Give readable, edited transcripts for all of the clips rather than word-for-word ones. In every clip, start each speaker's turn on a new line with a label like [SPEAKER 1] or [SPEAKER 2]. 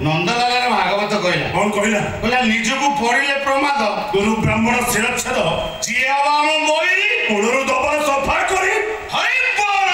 [SPEAKER 1] ନନ୍ଦଲାଲରେ ଭାଗବତ କହିଲା
[SPEAKER 2] କଣ କହିଲା?
[SPEAKER 1] କହିଲା ନିଜକୁ ପଡ଼ିଲେ ପ୍ରମାଦ
[SPEAKER 2] ଗୁରୁ ବ୍ରାହ୍ମଣ ଶିରଚ୍ଛେଦ
[SPEAKER 1] ଯିଏ ହବ ଆମ ବହି
[SPEAKER 2] ମୂଳରୁ ଦବା ସଫା କରି
[SPEAKER 1] ହରିବୋଲ।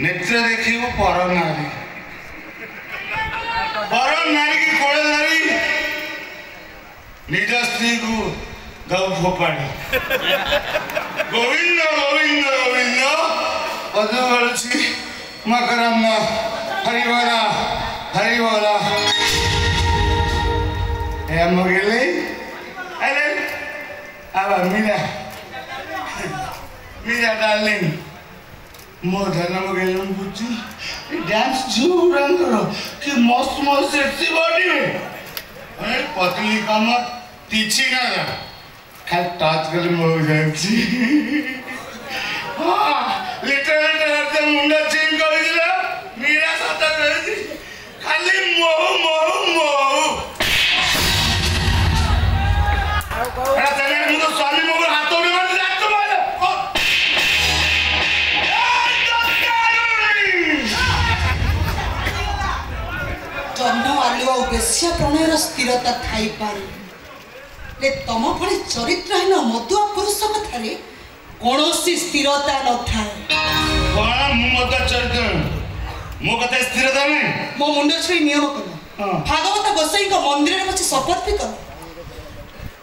[SPEAKER 1] नेत्र देखिबु पर नारी की कोड़े धरी निज स्त्री को दौ फोपाड़ी गोविंद गोविंद गोविंद पदु बलुची मकरम हरिवरा हरिवरा ए मगले अरे अब मीरा डार्लिंग मो धन मगेलम बुच्ची डांस जरूर करो कि मस्त मस्त सेक्सी बॉडी में अरे पतली कमर तीछी ना जा खाली टच कर मो जाची हां लिटर मुंडा चेंज कर दिला मीरा सता कर दी खाली मोह अरे तने मुझे स्वामी मोर हाथों में मत जात तुम्हारे
[SPEAKER 3] जन्म आलुआ बेश्या प्रणयर स्थिरता थाई पारे ले तम भली चरित्रहीन मधुआ पुरुष कथारे कौनसी स्थिरता न थाए
[SPEAKER 1] कौन मत चरित्र मो कथा स्थिरता नहीं
[SPEAKER 3] मो मुंड छुई नियम कल भागवत गोसाई को मंदिर में बच्चे शपथ भी कल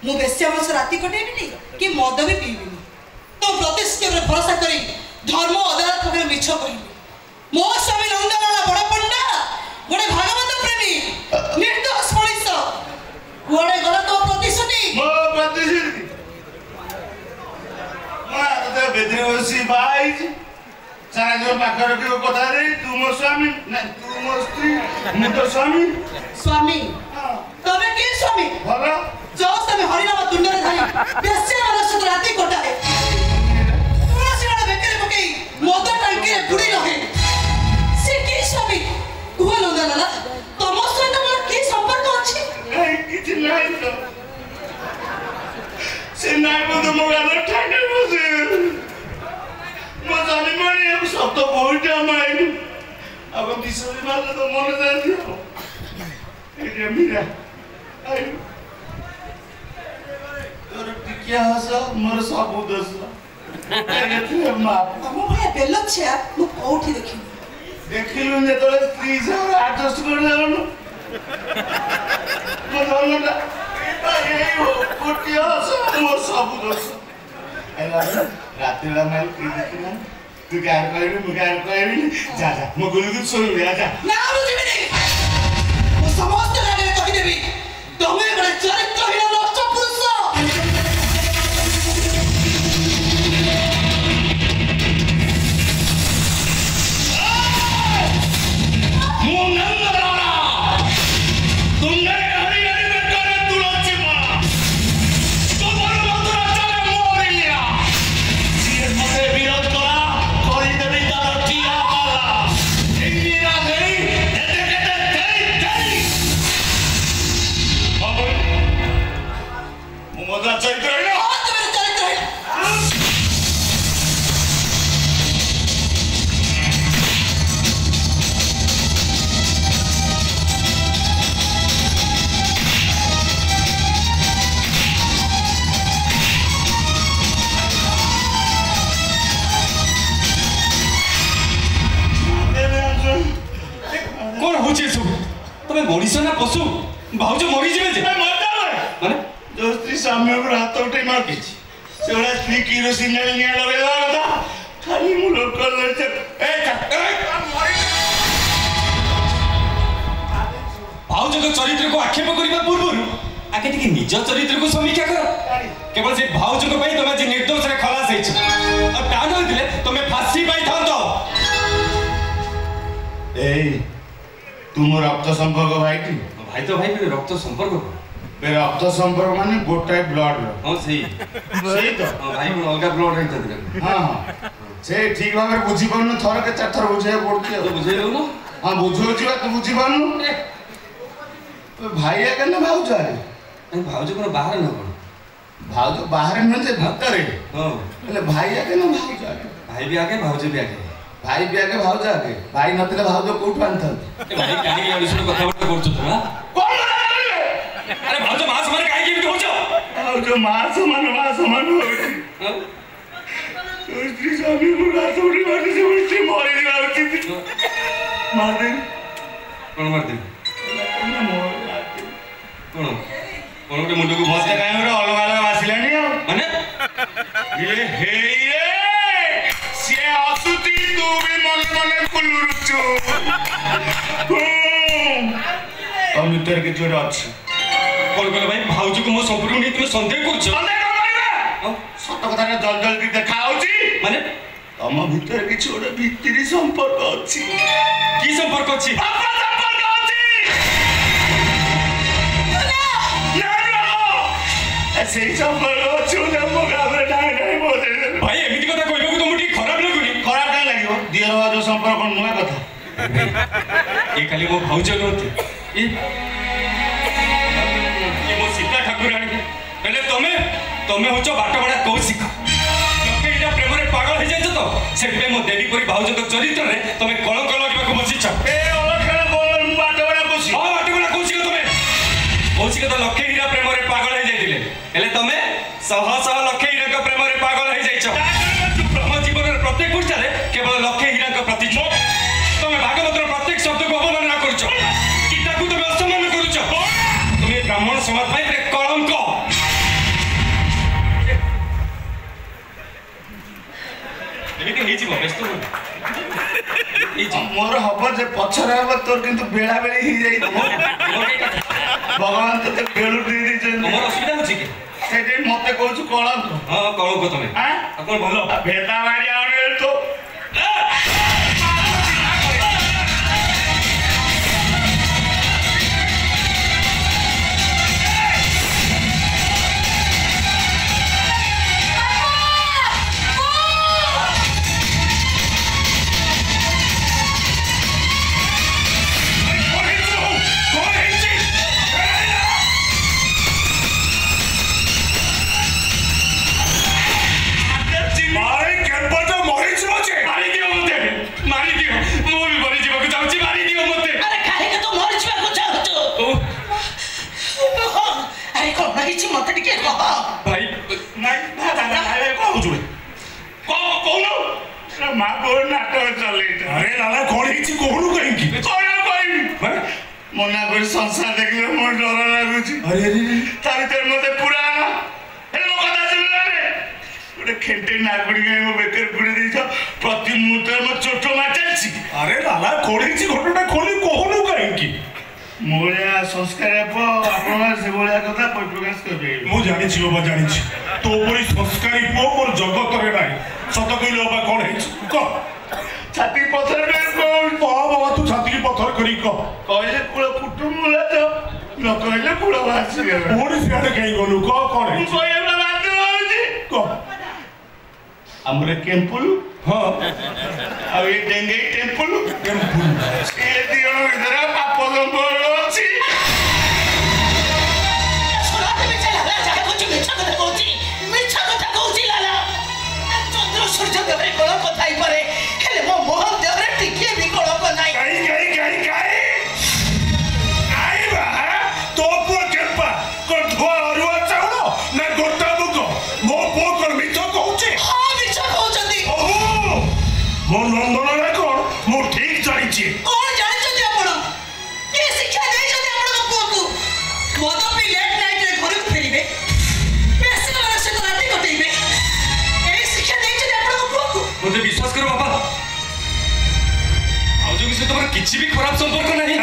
[SPEAKER 3] मु बेश्या मास राति कटेबी नहीं कि मद भी पीबी तो प्रतिष्ठा रे भरोसा करी धर्म अदालत पाखे मिछ कहली मो स्वामी नंदलाल बड़ पंडा गोटे भागवत प्रेमी निर्दोष मनीष गोटे गल तो प्रतिश्रुति
[SPEAKER 1] मो प्रतिश्रुति मैं तो बेदरे बसी भाई सारा जो पाखर के कथा रे तू मो स्वामी ना तू मो स्त्री मु तो स्वामी
[SPEAKER 3] स्वामी तबे के स्वामी
[SPEAKER 1] भला
[SPEAKER 3] जो तबे हरिनाम तुंडरे धरी बेश्या मास राति कटाए तुलसी वाला बेकरे पकई मद टांकी रे बुड़ी रहे से के स्वामी कुह नंदलाल तम सहित मोर की संपर्क अछि
[SPEAKER 1] नहीं किछ नहीं तो से नहीं मो तो मो गाल ठाणे बसे मो जानी माने अब सब तो बहुत माइल अब दिसरी मार तो मन जाती हो ए मीरा आई तोर टिकिया हस मोर सब दोष ए माप
[SPEAKER 3] तम भले बेल छे मु कोठी देखि
[SPEAKER 1] देखिलु ने तो स्त्री से एडजस्ट कर लेनु मो जानला ए हो कोटिया हस मोर सब दोष एला रात ला माइल की देखिना तू क्या कहबी मु क्या कहबी जा जा मो गुलगुल सोई जा जा
[SPEAKER 3] ना बुझिबी नहीं मु समस्त लागे कहि देबी तमे बड़े चरित्रहीन नष्ट पुरुष
[SPEAKER 4] मनीष ना पशु भाज मरी जे
[SPEAKER 1] माने जो स्त्री सामने को हाथ उठे मार के सेड़ा स्त्री किरोसिन निया लगे था खाली मु लोक ले
[SPEAKER 4] भाज को चरित्र को आक्षेप करबा पूर्व आके टिके निज चरित्र को समीक्षा कर केवल से भाज को पई तमे जे निर्दोष रे खलास हेछ और ता न दिले तमे फांसी पाई थांतो
[SPEAKER 1] ए तुम रक्त संपर्क भाई थी
[SPEAKER 4] भाई तो भाई मेरे रक्त संपर्क
[SPEAKER 1] मेरे रक्त संपर्क माने गोटाई ब्लड रो
[SPEAKER 4] हां सही
[SPEAKER 1] तो
[SPEAKER 4] भाई मैं अलगा ब्लड रही था
[SPEAKER 1] हां से ठीक भाबे बुझी पन्नु थोर के चार थोर बुझे पड़ती
[SPEAKER 4] तो बुझे लो ना
[SPEAKER 1] हां बुझो जीवा तू बुझी पन्नु भाई के ना भाऊ जा रे
[SPEAKER 4] भाउज को बाहर न कोन
[SPEAKER 1] भाउज बाहर न जे भीतर
[SPEAKER 4] हां
[SPEAKER 1] એટલે भाई के ना भाऊ जा
[SPEAKER 4] भाई भी आके भाउज भी आके
[SPEAKER 1] भाई भी आके भाऊ जा के भाई नथिले भाऊ जो कोठ आनथल
[SPEAKER 4] ए भाई कानी के विषय कथा बर्ता करछ तू ना
[SPEAKER 1] कोन
[SPEAKER 4] अरे भाउज मास मारे काहे के होछ
[SPEAKER 1] भाऊ जो मास समान हो तो स्त्री स्वामी को रात उड़ी मारती से उल्टी मारी जाती मार दे
[SPEAKER 4] कौन मार दे कौन कौन के मुंडे को
[SPEAKER 1] मते काहे गोटे अलग अलग आसिलानी
[SPEAKER 4] माने
[SPEAKER 1] ये हे ये से आसुती तू भी मन मन कुलुरुचु अमितर के जोर अछि
[SPEAKER 4] कौन कहले भाई भाऊजी को मो संपूर्ण नहीं तुम संदेह करछ
[SPEAKER 1] संदेह करबा सत कथा रे जल जल की देखा होची
[SPEAKER 4] माने
[SPEAKER 1] तम भीतर किछ गोटे भितरी संपर्क अछि
[SPEAKER 4] की संपर्क अछि
[SPEAKER 1] संपर्क अछि ऐसे ही संपर्क अछि ने मुकाबले नाही नाही बोले
[SPEAKER 4] भाई एमिति कथा कहबो कि तुम ठीक खराब लागुनी
[SPEAKER 1] खराब नहीं लगे दियर जो संपर्क नुआ कथा
[SPEAKER 4] ये खाली वो भाऊज नहोती ये मो सीता ठाकुराणी पहले तमे होचो बाट बड़ा कौशिक लोके इना प्रेम रे पागल हो जाइछ तो सेबे मो देवी परी भाऊज को चरित्र रे तमे कलंक लगबा को बसिछ
[SPEAKER 1] ए अलखेल बोल बाट बड़ा कौशिक
[SPEAKER 4] हां बाट बड़ा कौशिक तमे कौशिक तो लखे हीरा प्रेम रे पागल हो जाइतिले हेले तमे सह सह लखे हीरा को प्रेम रे पागल हो जाइछ ब्रह्म जीवन रे प्रत्येक पुरुष रे केवल लखे हीरा को प्रति तमे भागवत रे प्रत्येक शब्द को अवमानना करछ गीता को तमे असम्मान करछ तमे ब्राह्मण समाज भाई रे कलंक एमिति हेइ जीव व्यस्त हो
[SPEAKER 1] मोर हब जे पछरे हब तोर किंतु बेला बेली ही जाई भगवान तो बेलु दे दी जे
[SPEAKER 4] मोर असुविधा होछि के
[SPEAKER 1] सेटे मते कहू कलंक
[SPEAKER 4] हां कलंक तमे
[SPEAKER 1] हां
[SPEAKER 4] अपन भलो
[SPEAKER 1] भेदा मारी आने तो मना कर संसार देखले मोर डर लागुची अरे तारी तर मते पुराना हेलो कथा सुनला रे गोटे खेंटे नागुडी गाय मो बेकर पुरे दिस प्रति मुहूर्त मो चोटो माचलची
[SPEAKER 2] अरे लाला कोडीची घटना खोली कोहनु काहेकी
[SPEAKER 1] मोरिया संस्कार आपण से बोलिया कथा पर प्रकाश करबे
[SPEAKER 2] मु जानि छी बाबा जानि छी तो परी संस्कारी पो मोर जगत रे नाही सत कइलो बाबा कोन हेछ क
[SPEAKER 1] छाती पत्थर में को
[SPEAKER 2] बाबा तू छाती पत्थर करी क
[SPEAKER 1] कहले कुल कुटुम मुला तो न कहले कुल वासी गेला
[SPEAKER 2] ओडी सियाडे कहीं गलु क कोन
[SPEAKER 1] तू
[SPEAKER 2] हेछ
[SPEAKER 1] कहले बात होजी
[SPEAKER 2] क
[SPEAKER 1] हमरे टेंपल
[SPEAKER 2] हां
[SPEAKER 1] अब ये डेंगे टेंपल
[SPEAKER 2] टेंपल
[SPEAKER 1] ये दियो इधर पाप लंबर अछि
[SPEAKER 3] सुनाते में चला ला जाके कुछ मिछा कथा कहूची लाला चंद्र सूर्य देवरे कोळ कथाई परे हेले मो मोहन देवरे टिके भी कोळ को नाही
[SPEAKER 2] काई आई बा तो पो केपा को धुआ अरुआ चाउलो ना गोटा मुको मो पो को मिठो कहूची
[SPEAKER 3] हां मिछा कहउचंदी
[SPEAKER 2] ओहो मो नंदन रे कोन मो ठीक जानि छी
[SPEAKER 3] कोण जानिचंदी आपण के शिक्षा देइचंदी आपण पुओ को मद पी लेट नाइट रे घर को फेरिबे पैसे वाला से राती कटेइबे ए शिक्षा देइचंदी आपण पुओ को
[SPEAKER 4] मुझे विश्वास करो बाबा भाऊजी से तुम्हारा किसी भी खराब संपर्क नहीं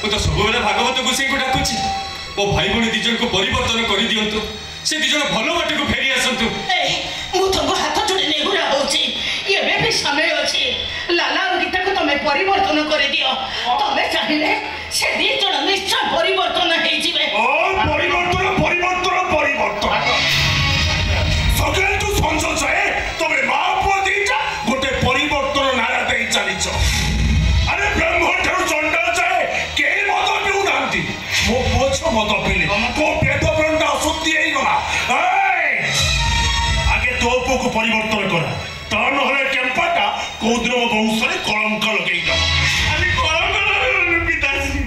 [SPEAKER 4] वो तो सब बेले भागवत गोसाई को डाकुची ओ भाई बणी दिजन को परिवर्तन कर दियंतु से दिजन भलो बाटे को फेरी आसंतु
[SPEAKER 3] ए मु तुमको हाथ जोड़े नेहुरा होची ये भी समय अछि लाला और गीता को तमे परिवर्तन कर दियो तमे चाहिले से दी जण निश्चय परिवर्तन हेइ जिवे
[SPEAKER 2] ओ परिवर्तन सगळे तू संसद है तमे मापो दीचा गोटे परिवर्तन नारा देई चलीछ अरे ब्रह्म ठार चंडा चाहे के मद पिउ नांती मो पोछ मद पिले को पेट ब्रंडा अशुद्धि हेई गला आगे तो को परिवर्तन करा ता नहले केम्पाटा कोद्रव वंशरे कलंक लगेई जा
[SPEAKER 1] अली कलंक पिताजी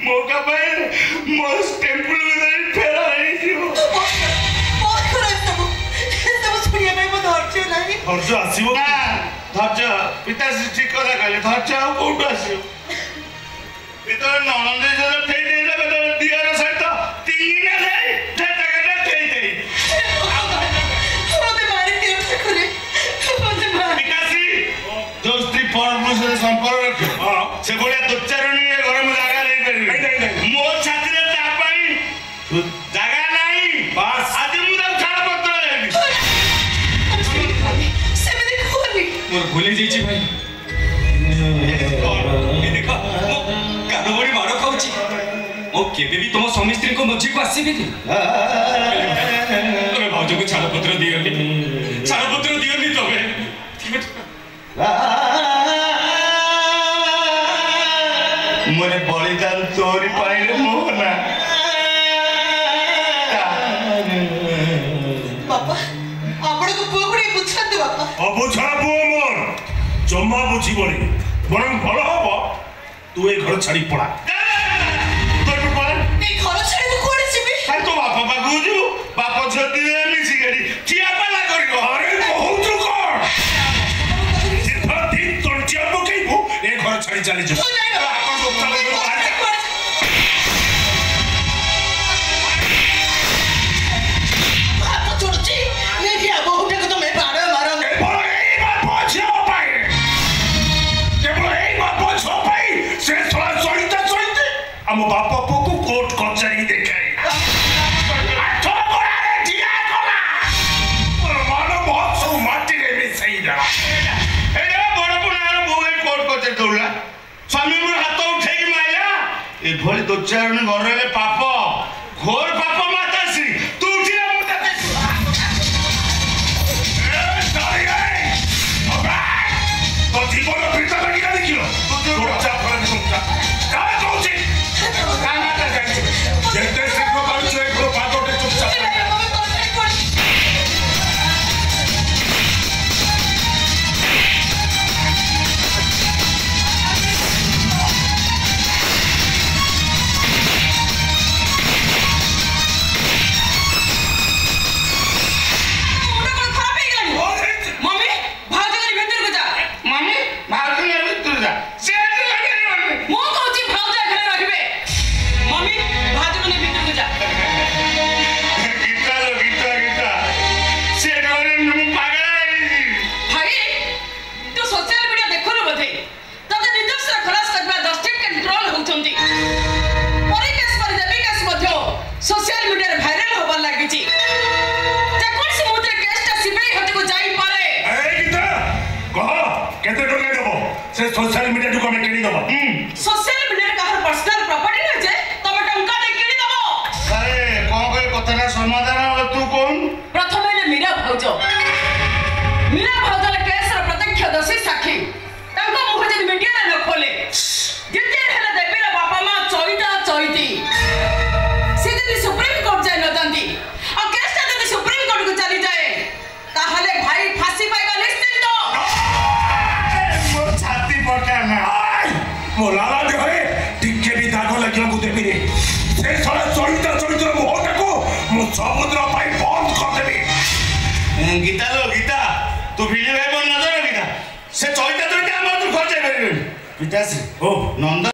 [SPEAKER 1] मौका पाए मो टेंपल में फेरा रही थी
[SPEAKER 3] बहुत खराब सब सुनिए मैं वो धैर्य नहीं
[SPEAKER 2] अर्ज आसीबो
[SPEAKER 1] ना ଧୈର୍ଯ୍ୟ ପିତାଶ୍ରୀ ଠିକ କଥା କହିଲେ ଧୈର୍ଯ୍ୟ ଆଉ କୋଉଠୁ ଆସିବ ଯେତେବେଳେ ନଣନ୍ଦ ଯେତେବେଳେ ଫେଇ ଦେଇଲେ ଯେତେବେଳେ ଦିଅର ସହିତ ତିନି ନେଇ ଫେଇ ଦେଇ ପିତାଶ୍ରୀ ଯୋଉ ସ୍ତ୍ରୀ ପରପୁରୁଷ ସମ୍ପର୍କ ରଖିବ ସେଭଳିଆ ଦୋଚାରଣୀ ଘରେ ମୁଁ ଜାଗା ଦେଇପାରିବି ମୋ ଛାତିରେ ତା ପାଇଁ ଜାଗା ନାହିଁ ଆଜି ମୁଁ ତାକୁ ଛାଡ଼ପତ୍ର ଦେବି
[SPEAKER 4] ମୋର ଭୁଲ ହେଇଯାଇଛି ଭାଇ ଦେଖ ମୁଁ କାନ ଭଳି ମାଡ଼ ଖାଉଛି ମୁଁ କେବେ ବି ତମ ସ୍ୱାମୀ ସ୍ତ୍ରୀଙ୍କ ମଝିକୁ ଆସିବିନି ତମେ ଭାଉଜକୁ ଛାଡ଼ପତ୍ର ଦିଅନି ତମେ
[SPEAKER 1] मोरे बलिदान तोरी पाइले मोहना
[SPEAKER 3] बापा आपण को पुओ गुडी बुझाते बापा
[SPEAKER 2] अबुझा पुओ मोर जम्मा बुझिबनी बरं भल हबो तू ए घर छाड़ी पड़ा
[SPEAKER 1] तो पड़ा
[SPEAKER 3] ए घर छाड़ी तू कोड़ी छिबी
[SPEAKER 1] हाय तो बापा बागु जु बापा छती मिसी गडी चिया पाला करियो
[SPEAKER 2] अरे बहुत कर जितना दिन तोर चिया पकेइबो ए घर छाड़ी चली जा ଆମ ବାପ ପୁଅକୁ କୋର୍ଟ କଚେରୀ ଦେଖାଇ ସବୁ ମାଟିରେ ମିଶେଇଲା
[SPEAKER 1] ବଡ ପୁଣାର ବୋଉ ଏଇ କୋର୍ଟ କଚେରୀ ଦୌଡିଲା ସ୍ୱାମୀ ମୋର ହାତ ଉଠେଇକି ମାଇଲା ଏଭଳି ଦୋଚାରଣୀ ଘରରେ ପାପ ଘୋର ପାପ ମାତାଶ୍ରୀ ତୁ ଉଠିଲେ ମୁଁ ତତେ
[SPEAKER 2] ତୋ ଜୀବନ ପିତା ଲାଗିଲା ଦେଖିଲ କାହା କହୁଛି ଯେତେ ଶୀଘ୍ର ପାରୁଛୁ ଏ ଘର ପାଦଟେ ଚୁପଚାପ सोशल मीडिया को हमें किणी दबो
[SPEAKER 3] सोशल मीडिया का हर पर्सनल प्रॉपर्टी न जे तमे टंका दे किणी दबो
[SPEAKER 1] अरे कोन कोई कथाना समाधान हो तू कोन
[SPEAKER 3] प्रथम ले मीरा भौजो ले केस र प्रत्यक्ष दोषी साक्षी तांको मुख जे मीडिया न खोले जिते हेले देवी र बापा मां चोईती से जे सुप्रीम कोर्ट जाय न दंदी और केस ता जे सुप्रीम कोर्ट को चली जाए ताहले भाई फांसी पाइबा निश्चित
[SPEAKER 2] मो लाला देहरे टिके भी दाग लगिया को देबी रे से सारा चरित्र मुहटा को मो समुद्र पाई बंद कर देबी
[SPEAKER 1] गीता तू फिल्म भाई बन नजर गीता से चरित्र हम तू खर्च करिबे पिताश्री ओ नंद